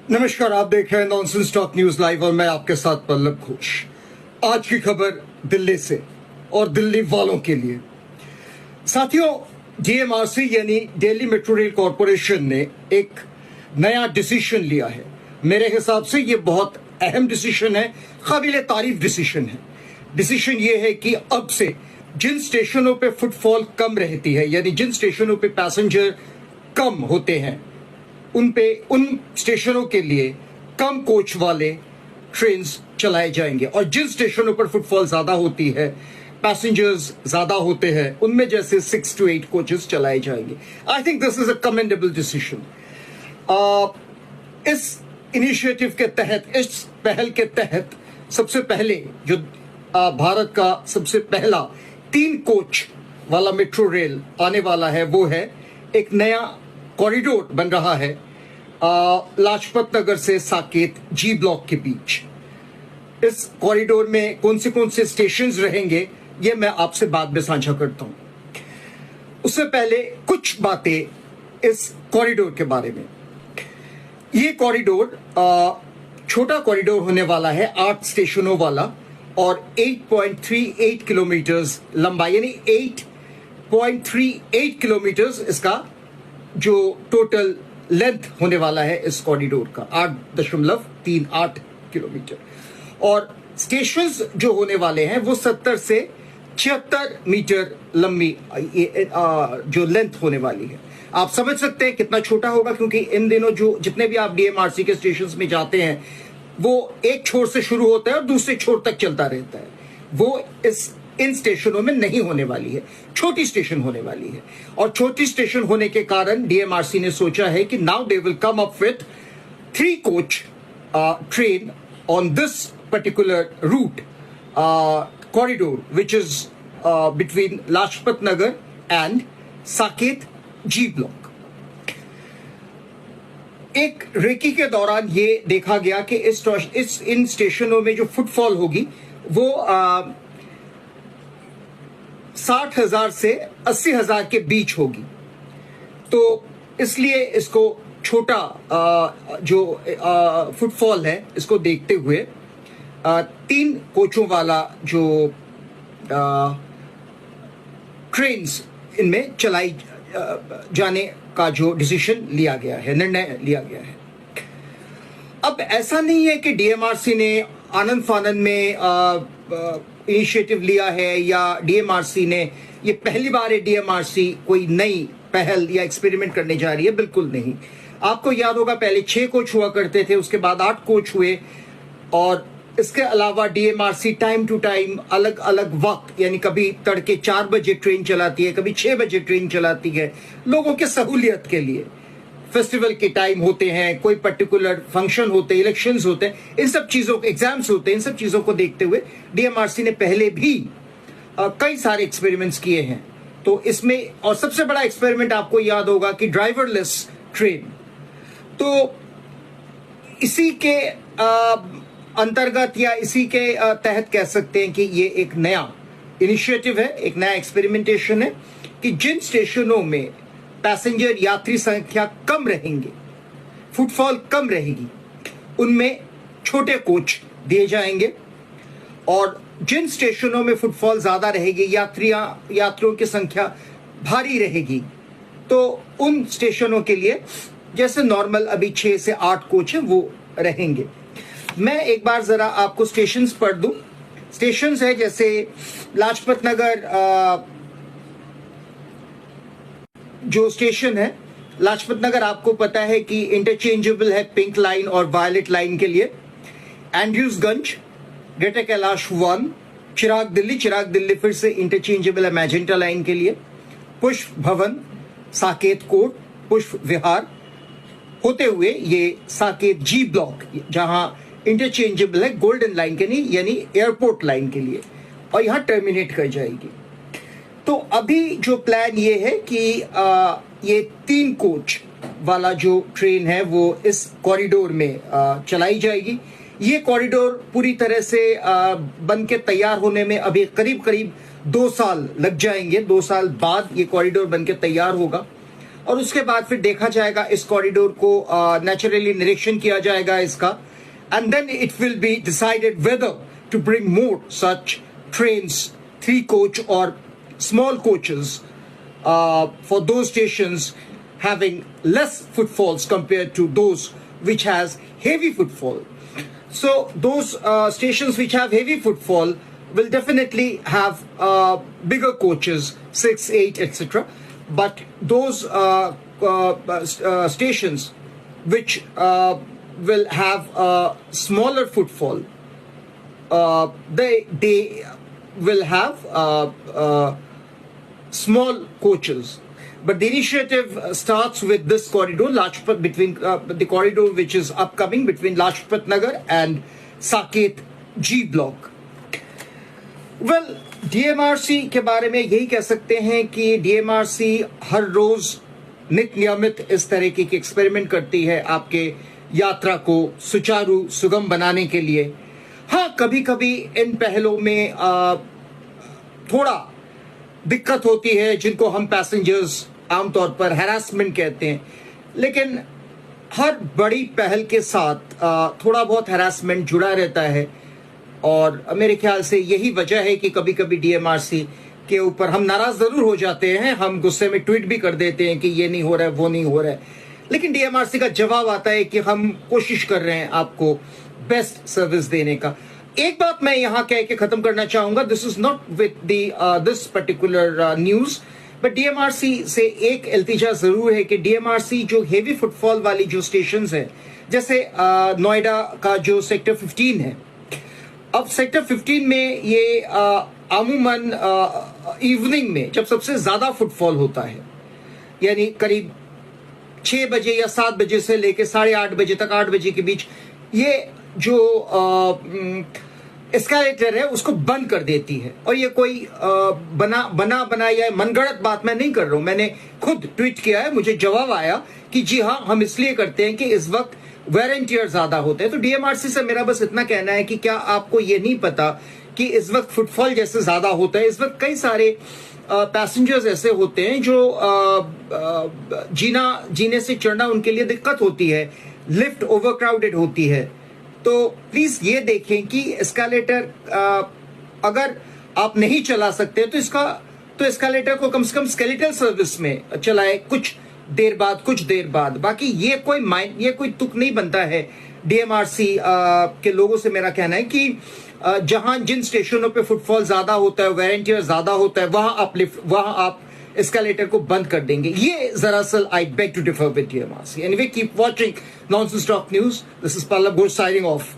नमस्कार, आप देख रहे हैं नॉनसेंस टॉक न्यूज लाइव और मैं आपके साथ पल्लव घोष। आज की खबर दिल्ली से और दिल्ली वालों के लिए। साथियों, डीएमआरसी यानी दिल्ली मेट्रो रेल कॉरपोरेशन ने एक नया डिसीजन लिया है। मेरे हिसाब से ये बहुत अहम डिसीजन है, काबिले तारीफ डिसीजन है। डिसीजन ये है कि अब से जिन स्टेशनों पे फुटफॉल कम रहती है, यानी जिन स्टेशनों पे पैसेंजर कम होते हैं, उन स्टेशनों के लिए कम कोच वाले ट्रेन चलाए जाएंगे, और जिन स्टेशनों पर फुटफॉल ज्यादा होती है, पैसेंजर्स ज्यादा होते हैं, उनमें जैसे 6 to 8 कोचेस चलाए जाएंगे। I think this is a commendable decision. इस इनिशिएटिव के तहत, इस पहल के तहत सबसे पहले जो भारत का सबसे पहला 3 कोच वाला मेट्रो रेल आने वाला है, वो है एक नया कॉरिडोर बन रहा है लाजपत नगर से साकेत जी ब्लॉक के बीच। इस कॉरिडोर में कौन से स्टेशंस रहेंगे, ये मैं आपसे बाद में साझा करता हूं। उससे पहले कुछ बातें इस कॉरिडोर के बारे में। ये कॉरिडोर छोटा कॉरिडोर होने वाला है, 8 स्टेशनों वाला, और 8.38 किलोमीटर्स लंबा, यानी 8.38 किलोमीटर्स इसका जो टोटल लेंथ होने वाला है इस कॉरिडोर का, 8.38 किलोमीटर। और स्टेशंस जो होने वाले हैं वो 70 से 76 मीटर लंबी जो लेंथ होने वाली है। आप समझ सकते हैं कितना छोटा होगा, क्योंकि इन दिनों जो जितने भी आप डीएमआरसी के स्टेशंस में जाते हैं, वो एक छोर से शुरू होता है और दूसरे छोर तक चलता रहता है। वो इन स्टेशनों में नहीं होने वाली है, छोटी स्टेशन होने वाली है। और छोटी स्टेशन होने के कारण डीएमआरसी ने सोचा है कि now they will come up with 3 coach train on this particular route corridor which is between Lajpat Nagar and Saket G block. एक रेकी के दौरान ये देखा गया कि इन स्टेशनों में जो फुटफॉल होगी वो 60,000 से 80,000 के बीच होगी। तो इसलिए इसको छोटा जो फुटफॉल है, इसको देखते हुए 3 कोचों वाला जो ट्रेन्स इनमें चलाई जाने का जो डिसीजन लिया गया है, निर्णय लिया गया है। अब ऐसा नहीं है कि डीएमआरसी ने आनंद फानंद में इनिशिएटिव लिया है, या डीएमआरसी ने ये पहली बार है डीएमआरसी कोई नई पहल या एक्सपेरिमेंट करने जा रही है। बिल्कुल नहीं। आपको याद होगा पहले 6 कोच हुआ करते थे, उसके बाद 8 कोच हुए, और इसके अलावा डीएमआरसी टाइम टू टाइम अलग अलग वक्त, यानी कभी तड़के 4 बजे ट्रेन चलाती है, कभी 6 बजे ट्रेन चलाती है, लोगों के सहूलियत के लिए। फेस्टिवल के टाइम होते हैं, कोई पर्टिकुलर फंक्शन होते हैं, इलेक्शंस होते हैं, इन सब चीजों, एग्जाम्स होते हैं, इन सब चीजों को देखते हुए डीएमआरसी ने पहले भी कई सारे एक्सपेरिमेंट्स किए हैं। तो इसमें, और सबसे बड़ा एक्सपेरिमेंट आपको याद होगा कि ड्राइवरलेस ट्रेन। तो इसी के अंतर्गत या इसी के तहत कह सकते हैं कि ये एक नया इनिशिएटिव है, एक नया एक्सपेरिमेंटेशन है कि जिन स्टेशनों में पैसेंजर यात्री संख्या कम रहेंगे, फुटफॉल कम रहेगी, उनमें छोटे कोच दिए जाएंगे, और जिन स्टेशनों में फुटफॉल ज्यादा रहेगी, यात्रियों की संख्या भारी रहेगी, तो उन स्टेशनों के लिए जैसे नॉर्मल अभी 6 से 8 कोच हैं वो रहेंगे। मैं एक बार जरा आपको स्टेशंस पढ़ दूं। स्टेशंस है जैसे लाजपत नगर, जो स्टेशन है लाजपत नगर, आपको पता है कि इंटरचेंजेबल है पिंक लाइन और वायलेट लाइन के लिए। एंड्रयूसगंज, ग्रेटर कैलाश 1, चिराग दिल्ली फिर से इंटरचेंजेबल है मैजेंटा लाइन के लिए। पुष्प भवन, साकेत कोट, पुष्प विहार होते हुए ये साकेत जी ब्लॉक, जहां इंटरचेंजेबल है गोल्डन लाइन के लिए, यानी एयरपोर्ट लाइन के लिए, और यहां टर्मिनेट कर जाएगी। तो अभी जो प्लान ये है कि ये 3 कोच वाला जो ट्रेन है वो इस कॉरिडोर में चलाई जाएगी। ये कॉरिडोर पूरी तरह से बन के तैयार होने में अभी करीब 2 साल लग जाएंगे। 2 साल बाद ये कॉरिडोर बन के तैयार होगा, और उसके बाद फिर देखा जाएगा इस कॉरिडोर को नेचुरली निरीक्षण किया जाएगा इसका, and then it will be decided whether to bring more such trains, 3 coach or small coaches for those stations having less footfalls compared to those which has heavy footfall. So those stations which have heavy footfall will definitely have bigger coaches, 6, 8, etc. But those stations which will have smaller footfall, they will have small coaches. But the initiative starts with this corridor, Lajpat, between the corridor which is upcoming between Lajpat Nagar and Saket G block. Well, DMRC के बारे में यही कह सकते हैं कि DMRC हर रोज नित नियमित इस तरीके की एक्सपेरिमेंट करती है आपके यात्रा को सुचारू सुगम बनाने के लिए. हाँ, कभी कभी इन पहलों में थोड़ा दिक्कत होती है, जिनको हम पैसेंजर्स आमतौर पर हैरासमेंट कहते हैं, लेकिन हर बड़ी पहल के साथ थोड़ा बहुत हैरासमेंट जुड़ा रहता है. और मेरे ख्याल से यही वजह है कि कभी कभी DMRC के ऊपर हम नाराज जरूर हो जाते हैं, हम गुस्से में ट्वीट भी कर देते हैं कि ये नहीं हो रहा है, वो नहीं हो रहा है, लेकिन DMRC का जवाब आता है कि हम कोशिश कर रहे हैं आपको बेस्ट सर्विस देने का. एक बात मैं यहां कह के खत्म करना चाहूंगा, this is not with this particular news, but DMRC से एक इल्तिजा जरूर है कि DMRC जो हेवी फुटफॉल वाली जो स्टेशन है, जैसे नोएडा का जो सेक्टर 15 है, अब सेक्टर 15 में ये अमूमन इवनिंग में जब सबसे ज्यादा फुटफॉल होता है, यानी करीब 6 बजे या 7 बजे से लेके 8:30 बजे तक, 8 बजे के बीच, ये जो एस्केलेटर है उसको बंद कर देती है. और ये कोई बना या मनगढ़ंत बात मैं नहीं कर रहा हूं, मैंने खुद ट्वीट किया है, मुझे जवाब आया कि जी हाँ, हम इसलिए करते हैं कि इस वक्त वेरेंटियर ज्यादा होते हैं. तो DMRC से मेरा बस इतना कहना है कि क्या आपको ये नहीं पता कि इस वक्त फुटफॉल जैसे ज्यादा होता है, इस वक्त कई सारे पैसेंजर्स ऐसे होते हैं जो जीने से चढ़ना उनके लिए दिक्कत होती है, लिफ्ट ओवरक्राउडेड होती है. तो प्लीज ये देखें कि एस्केलेटर अगर आप नहीं चला सकते तो एस्केलेटर को कम से कम स्केलेटल सर्विस में चलाए कुछ देर बाद. बाकी ये कोई तुक नहीं बनता है. DMRC के लोगों से मेरा कहना है कि जिन स्टेशनों पे फुटफॉल ज्यादा होता है, वेरेंटियर ज्यादा होता है, वहां आप एस्केलेटर को बंद कर देंगे. ये दरअसल I beg to differ with DMRC. Anyway, keep watching nonsense talk news. This is Pallav Ghosh signing of.